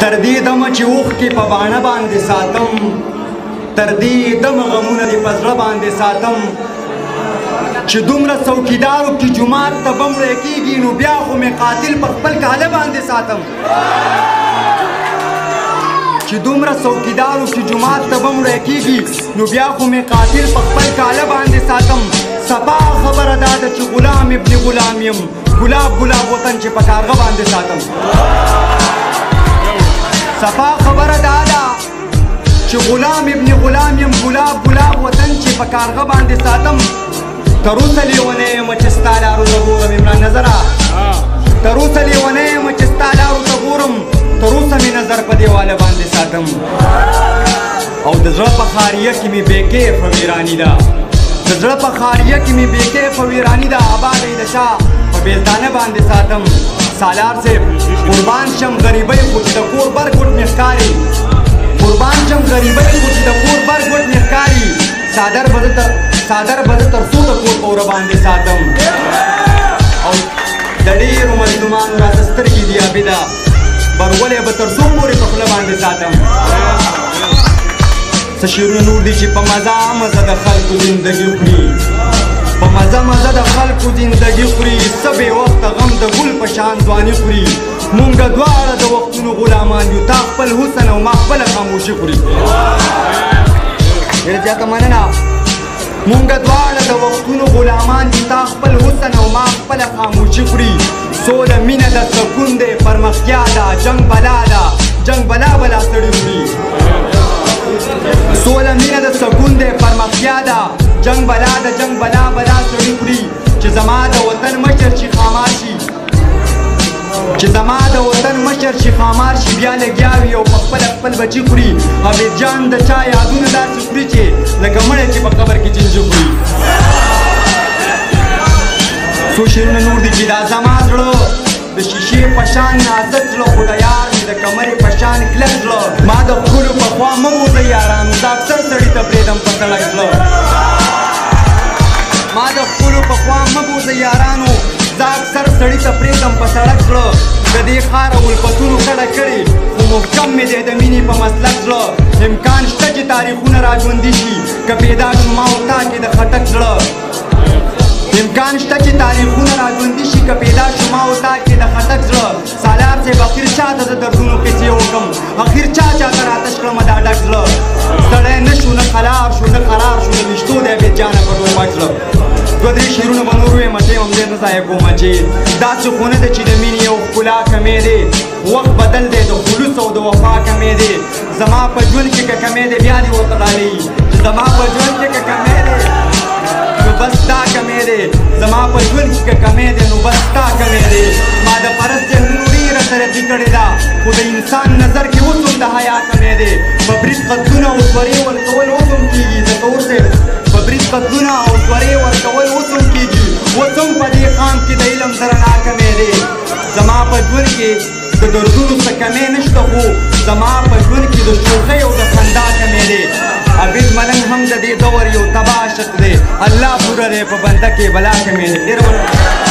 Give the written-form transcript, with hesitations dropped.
تر دې دمه چې اوښکې په باڼه باندې ساتم، تر دې دمه غمونه دې په زړه باندې ساتم، چې دومره څوکیدارو کې جومات ته به مړی کېږي نو بیا خو مې قاتل په خپل کاله باندې ساتم، چې دومره څوکیدارو کې جومات ته به مړی کېږي نو بیا خو مې قاتل په خپل کاله باندې ساتم. صفا خبره دا ده چې غلام ابن غلام یم، ګلاب ګلاب وطن چې په کارغه باندې ساتم. صفا خبره دا ده چې غلام ابن غلام یم، ګلاب ګلاب وطن چې په کارغه باندې ساتم. تر اوسه لیونی یم چې ستا لارو ته ګورم عمران نظره، تر اوسه لیونی یم چې ستا لارو ته ګورم، تر اوسه مې نظر په دیواله باندې ساتم. او د زړه په خاریه کې مې بې کیفه ویراني ده، د زړه په خاریه کې مې بې کیفه ویراني ده، آباده یې د شا په بیلتانه باندې ساتم. سالار صاحب قربان شم غریبۍ خو چې د کور بر ګوټ مې ښکاري، قربان شم غریبۍ خو چې د کور بر ګوټ مې ښکاري، څادر به زه تر څو د کور په وره باندې ساتم. او د ډېرو مظلومانو راته سترګې دي عابده، برولې به تر څو پورې په خوله باندې ساتم. څه شعرونه نور دي چې په مزه مزه د خلکو زندګي خوري، په مزه مزه د خلکو زندګي خوري، څه بې وخته غم د ګل په شان ځواني خوري. مونږ دواړه د وختونو غلامان یو، تا خپل حسن او ما خپله خاموشي خوري. ډېره زیاته مننه. مونږ دواړه د وختونو غلامان یو، تا خپل حسن او ما خپله خاموشي خوري. سوله مینه د سکون دی پرمختیا ده، جنګ بلا ده، جنګ بلا بلا سړي خوري. سوله مینه د سکون دی پرمختیا ده، جنګ بلا ده، جنګ بلا بلا سړي خوري. چې زما د وطن مشر چې خامار شي، چې زما د وطن مشر چې خامار شي، بیا لګیا وي او په خپله خپل بچي خوري. عبید جان د چا یادونه داسې خوري چې لکه مړی چې په قبر کې چنجي خوري. څو شعرونه نور دي چې دا زما زړه د شیشې په شان نازک زړه، خو د یار مې د کمرې په شان کلک زړه. ما د ښکلو په خوا مه بوځئ یارانو، دا اکثر سړي ته پرېږدم په سړک زړه. ما د ښکلو په خوا مه بوځئ یارانو، دا اکثر سړي ته پرېږدم په سړک زړه. د دې ښاره الفتونو کډه کړې خو محکم مې دی د مینې په مسلک زړه. امکان شته چې تاریخونه را ژوندي شي که پیدا شو ما او تا کې د خټک زړه. امکان شته چې تاریخونه را ژوندي شي که پیدا شو ما او تا کې د خټک زړه. سالار صاحب اخر چا ته د دردونو کیسې وکړم، اخر چا ته راتش کړم دا ډک زړه. سړی نه شو نه قرار شو نه قرار شو، د ویشتو دی بې جانه په ټوپک زړه. دوه درې شعرونه به نور ویمه ټیم هم ډېر نه ضایع کومه چې داسې خو نه ده چې د مینې او ښکلا کمی دی، وخت بدل دی د خلوص او د وفا کمی دی. زما په ژوند کې که کمی دی بیا دې ورته ډالۍ، زما په ژوند کې که کمی دی نو بس تا کمی دی، زما په ژوند کې که کمی دی نو بس تا کمی دی. ما د فرض ذهنونو ډېره ترقي کړې ده، خو د انسان نظر کې اوس هم د حیا کمی دی. په برید قتلونه او سورې ورکول اوس هم کېږي، ځکه اوس په برید قتلونه او سورې ورکول اوس هم کېږي، اوس هم په دې قام کې د علم درنا کمی دی. زما په ژوند کې د دردونو څه کمی نشته، خو زما په ژوند کې د شوخۍ او د خندا کمی دی. عبید ملنګ هم د دې دور یو تباه عاشق دی، الله پوره دی په بنده کې بلا کمی دی. ډېره مننه.